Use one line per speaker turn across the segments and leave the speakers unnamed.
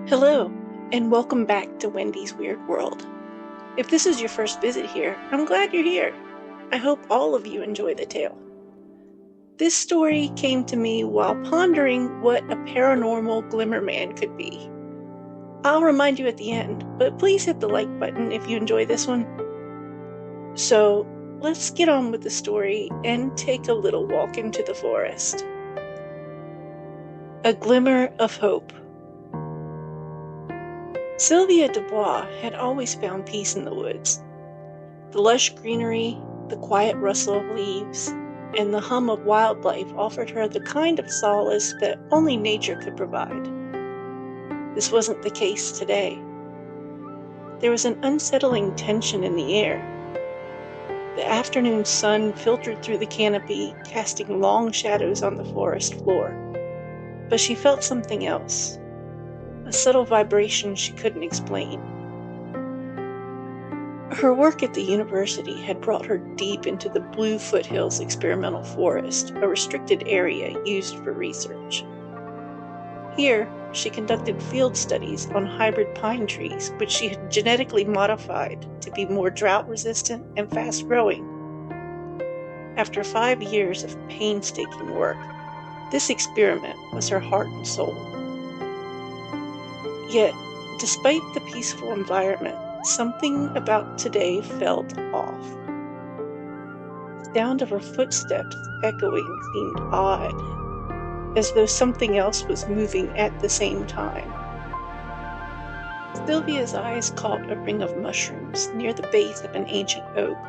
Hello, and welcome back to Wendy's Weird World. If this is your first visit here, I'm glad you're here. I hope all of you enjoy the tale. This story came to me while pondering what a paranormal glimmer man could be. I'll remind you at the end, but please hit the like button if you enjoy this one. So, let's get on with the story and take a little walk into the forest. A Glimmer of Hope. Sylvia Dubois had always found peace in the woods. The lush greenery, the quiet rustle of leaves, and the hum of wildlife offered her the kind of solace that only nature could provide. This wasn't the case today. There was an unsettling tension in the air. The afternoon sun filtered through the canopy, casting long shadows on the forest floor. But she felt something else. A subtle vibration she couldn't explain. Her work at the university had brought her deep into the Blue Foothills Experimental Forest, a restricted area used for research. Here, she conducted field studies on hybrid pine trees, which she had genetically modified to be more drought-resistant and fast-growing. After 5 years of painstaking work, this experiment was her heart and soul. Yet, despite the peaceful environment, something about today felt off. The sound of her footsteps echoing seemed odd, as though something else was moving at the same time. Sylvia's eyes caught a ring of mushrooms near the base of an ancient oak,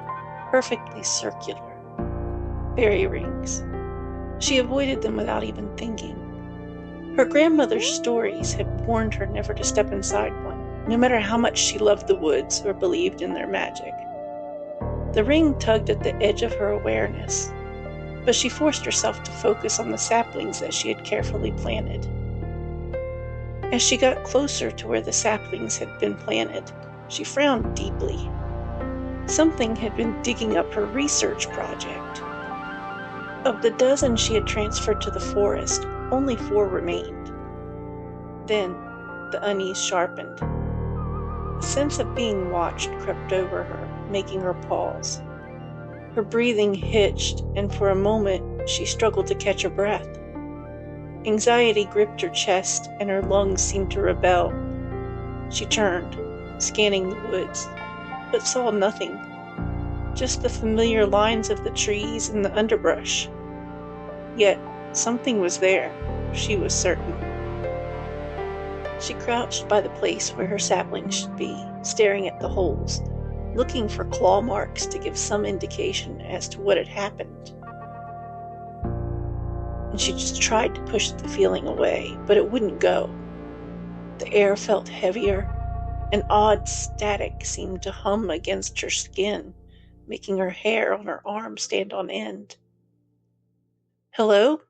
perfectly circular. Fairy rings. She avoided them without even thinking. Her grandmother's stories had warned her never to step inside one, no matter how much she loved the woods or believed in their magic. The ring tugged at the edge of her awareness, but she forced herself to focus on the saplings that she had carefully planted. As she got closer to where the saplings had been planted, she frowned deeply. Something had been digging up her research project. Of the dozen she had transferred to the forest, only 4 remained. Then, the unease sharpened. A sense of being watched crept over her, making her pause. Her breathing hitched, and for a moment, she struggled to catch her breath. Anxiety gripped her chest, and her lungs seemed to rebel. She turned, scanning the woods, but saw nothing. Just the familiar lines of the trees and the underbrush. Yet, something was there, she was certain. She crouched by the place where her sapling should be, staring at the holes, looking for claw marks to give some indication as to what had happened. And she just tried to push the feeling away, but it wouldn't go. The air felt heavier. An odd static seemed to hum against her skin, making her hair on her arm stand on end. "Hello?"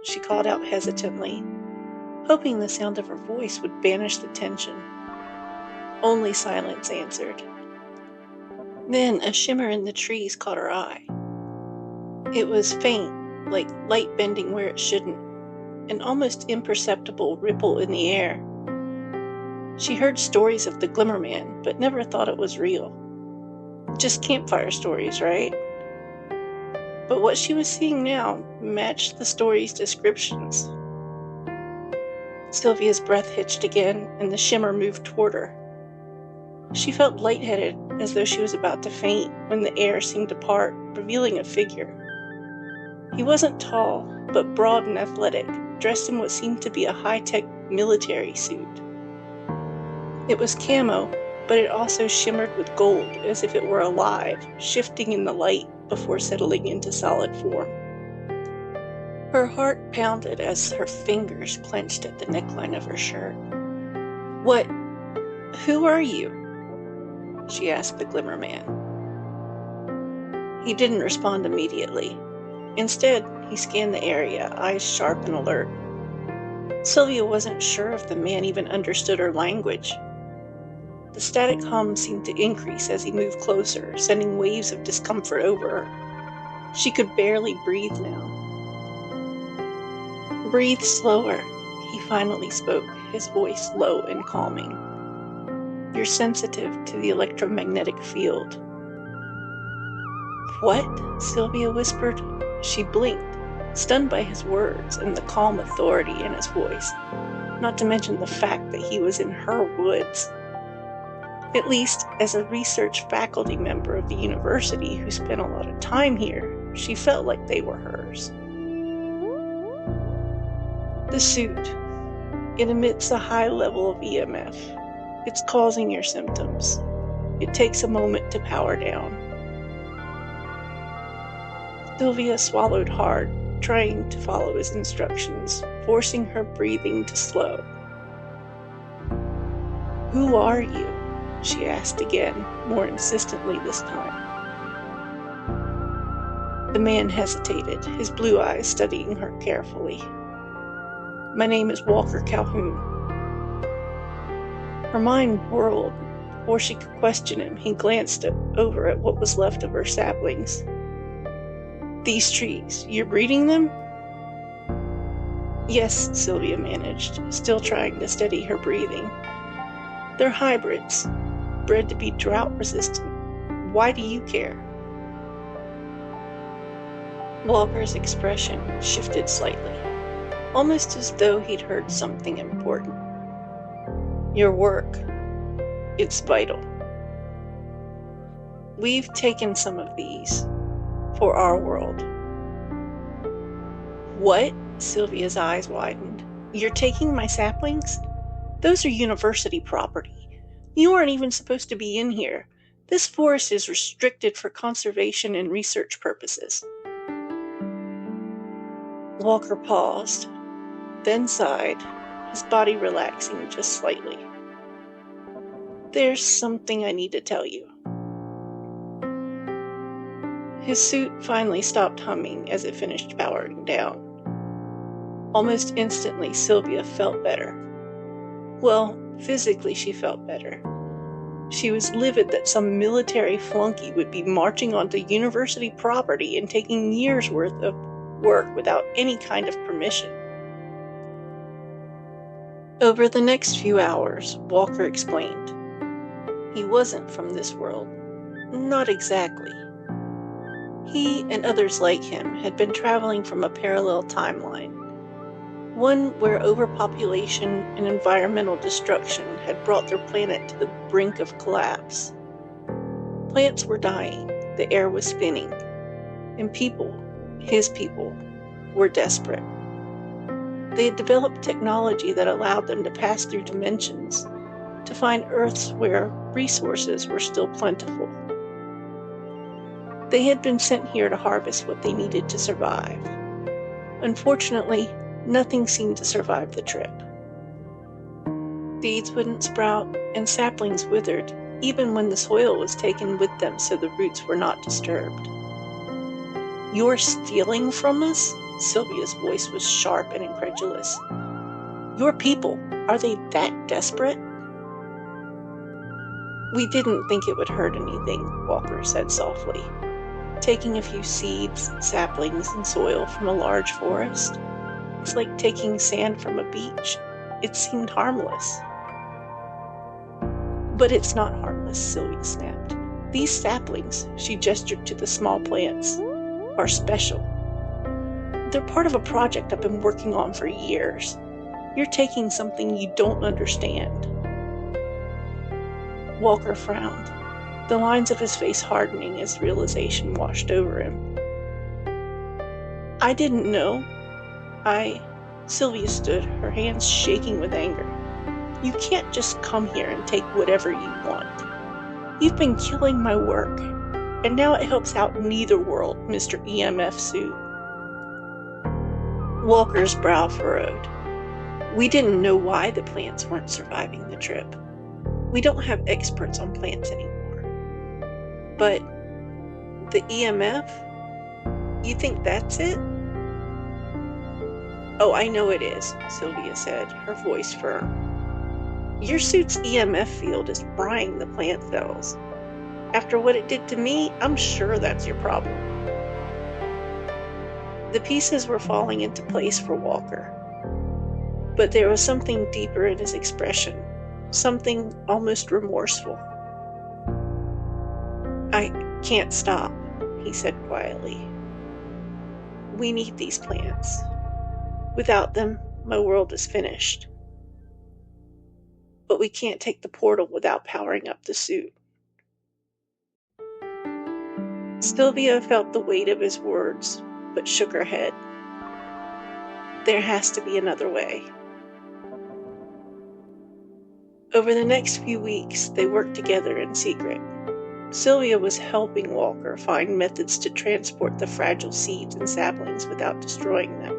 she called out hesitantly, hoping the sound of her voice would banish the tension. Only silence answered. Then a shimmer in the trees caught her eye. It was faint, like light bending where it shouldn't, an almost imperceptible ripple in the air. She heard stories of the Glimmer Man, but never thought it was real. Just campfire stories, right? But what she was seeing now matched the story's descriptions. Sylvia's breath hitched again, and the shimmer moved toward her. She felt lightheaded, as though she was about to faint, when the air seemed to part, revealing a figure. He wasn't tall, but broad and athletic, dressed in what seemed to be a high-tech military suit. It was camo, but it also shimmered with gold, as if it were alive, shifting in the light before settling into solid form. Her heart pounded as her fingers clenched at the neckline of her shirt. Who are you?" she asked the Glimmer Man. He didn't respond immediately. Instead, he scanned the area, eyes sharp and alert. Sylvia wasn't sure if the man even understood her language. The static hum seemed to increase as he moved closer, sending waves of discomfort over her. She could barely breathe now. "Breathe slower," He finally spoke, his voice low and calming. "You're sensitive to the electromagnetic field." "What?" Sylvia whispered. She blinked, stunned by his words and the calm authority in his voice, not to mention the fact that he was in her woods. At least, as a research faculty member of the university who spent a lot of time here, she felt like they were hers. "The suit. It emits a high level of EMF. It's causing your symptoms. It takes a moment to power down." Sylvia swallowed hard, trying to follow his instructions, forcing her breathing to slow. "Who are you?" she asked again, more insistently this time. The man hesitated, his blue eyes studying her carefully. "My name is Walker Calhoun." Her mind whirled. Before she could question him, he glanced over at what was left of her saplings. "These trees, you're breeding them?" "Yes," Sylvia managed, still trying to steady her breathing. "They're hybrids, bred to be drought-resistant. Why do you care?" Walker's expression shifted slightly, almost as though he'd heard something important. "Your work, it's vital. We've taken some of these for our world." "What?" Sylvia's eyes widened. "You're taking my saplings? Those are university property. You aren't even supposed to be in here. This forest is restricted for conservation and research purposes." Walker paused, then sighed, his body relaxing just slightly. "There's something I need to tell you." His suit finally stopped humming as it finished powering down. Almost instantly, Sylvia felt better. Well, physically she felt better. She was livid that some military flunky would be marching onto university property and taking years' worth of work without any kind of permission. Over the next few hours, Walker explained. He wasn't from this world. Not exactly. He and others like him had been traveling from a parallel timeline, one where overpopulation and environmental destruction had brought their planet to the brink of collapse. Plants were dying, the air was spinning, and people, his people, were desperate. They had developed technology that allowed them to pass through dimensions, to find Earths where resources were still plentiful. They had been sent here to harvest what they needed to survive. Unfortunately, nothing seemed to survive the trip. Seeds wouldn't sprout, and saplings withered, even when the soil was taken with them so the roots were not disturbed. "You're stealing from us?" Sylvia's voice was sharp and incredulous. "Your people, are they that desperate?" "We didn't think it would hurt anything," Walker said softly. "Taking a few seeds, saplings, and soil from a large forest, it's like taking sand from a beach. It seemed harmless." "But it's not harmless," Sylvia snapped. "These saplings," she gestured to the small plants, "are special. They're part of a project I've been working on for years. You're taking something you don't understand." Walker frowned, the lines of his face hardening as realization washed over him. "I didn't know. Sylvia stood, her hands shaking with anger. "You can't just come here and take whatever you want. You've been killing my work, and now it helps out neither world, Mr. EMF suit." Walker's brow furrowed. "We didn't know why the plants weren't surviving the trip. We don't have experts on plants anymore. But the EMF? You think that's it?" "Oh, I know it is," Sylvia said, her voice firm. "Your suit's EMF field is frying the plant cells. After what it did to me, I'm sure that's your problem." The pieces were falling into place for Walker. But there was something deeper in his expression, something almost remorseful. "I can't stop," he said quietly. "We need these plants. Without them, my world is finished. But we can't take the portal without powering up the suit." Sylvia felt the weight of his words, but shook her head. There has to be another way. Over the next few weeks, they worked together in secret. Sylvia was helping Walker find methods to transport the fragile seeds and saplings without destroying them.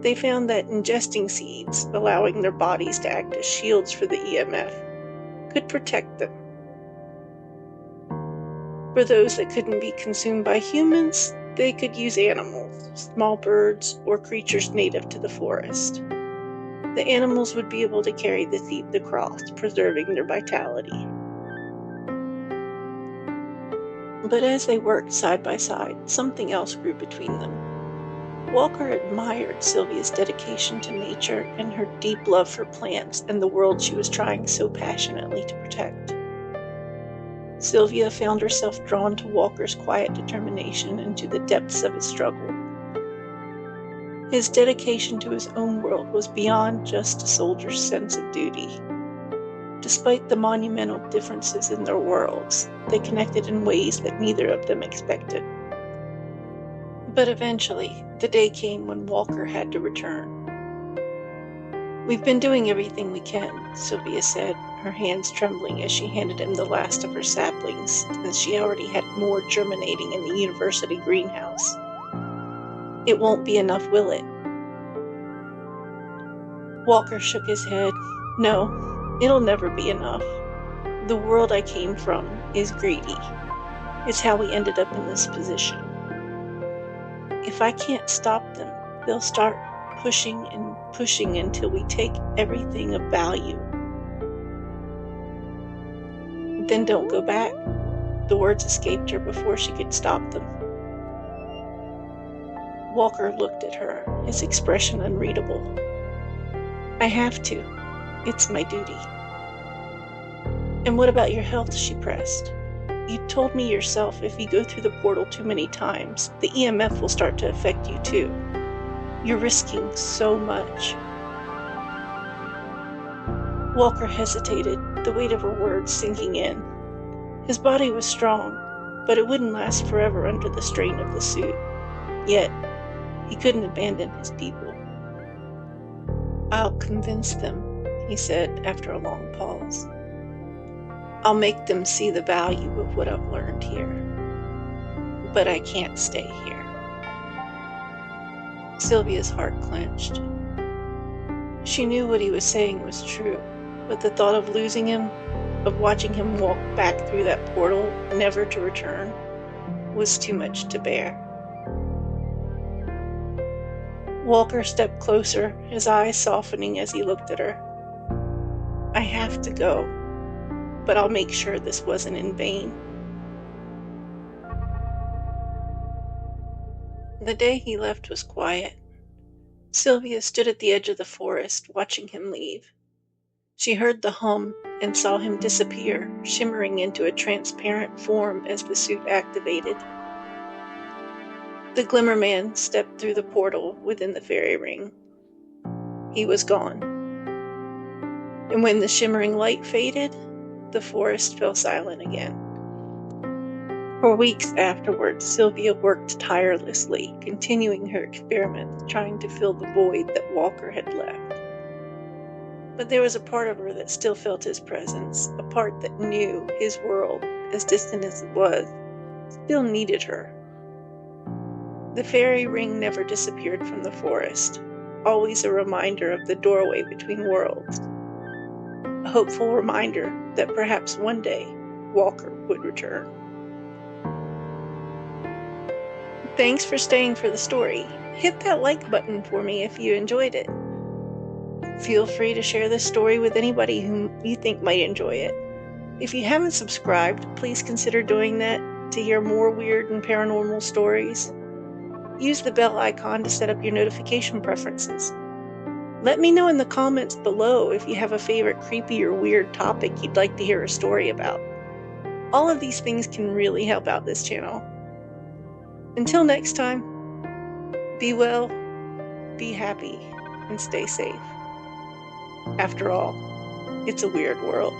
They found that ingesting seeds, allowing their bodies to act as shields for the EMF, could protect them. For those that couldn't be consumed by humans, they could use animals, small birds, or creatures native to the forest. The animals would be able to carry the seeds across, preserving their vitality. But as they worked side by side, something else grew between them. Walker admired Sylvia's dedication to nature and her deep love for plants and the world she was trying so passionately to protect. Sylvia found herself drawn to Walker's quiet determination and to the depths of his struggle. His dedication to his own world was beyond just a soldier's sense of duty. Despite the monumental differences in their worlds, they connected in ways that neither of them expected. But eventually, the day came when Walker had to return. "We've been doing everything we can," Sylvia said, her hands trembling as she handed him the last of her saplings, since she already had more germinating in the university greenhouse. "It won't be enough, will it?" Walker shook his head. "No, it'll never be enough. The world I came from is greedy. It's how we ended up in this position. If I can't stop them, they'll start pushing and pushing until we take everything of value." "Then don't go back." The words escaped her before she could stop them. Walker looked at her, his expression unreadable. "I have to. It's my duty." "And what about your health?" she pressed. "You told me yourself if you go through the portal too many times, the EMF will start to affect you too. You're risking so much." Walker hesitated, the weight of her words sinking in. His body was strong, but it wouldn't last forever under the strain of the suit. Yet, he couldn't abandon his people. "I'll convince them," he said after a long pause. "I'll make them see the value of what I've learned here. But I can't stay here." Sylvia's heart clenched. She knew what he was saying was true, but the thought of losing him, of watching him walk back through that portal, never to return, was too much to bear. Walker stepped closer, his eyes softening as he looked at her. "I have to go, but I'll make sure this wasn't in vain." The day he left was quiet. Sylvia stood at the edge of the forest, watching him leave. She heard the hum and saw him disappear, shimmering into a transparent form as the suit activated. The Glimmer Man stepped through the portal within the fairy ring. He was gone. And when the shimmering light faded, the forest fell silent again. For weeks afterwards, Sylvia worked tirelessly, continuing her experiments, trying to fill the void that Walker had left. But there was a part of her that still felt his presence, a part that knew his world, as distant as it was, still needed her. The fairy ring never disappeared from the forest, always a reminder of the doorway between worlds. A hopeful reminder that perhaps one day Walker would return. Thanks for staying for the story. Hit that like button for me if you enjoyed it. Feel free to share this story with anybody whom you think might enjoy it. If you haven't subscribed, please consider doing that to hear more weird and paranormal stories. Use the bell icon to set up your notification preferences. Let me know in the comments below if you have a favorite creepy or weird topic you'd like to hear a story about. All of these things can really help out this channel. Until next time, be well, be happy, and stay safe. After all, it's a weird world.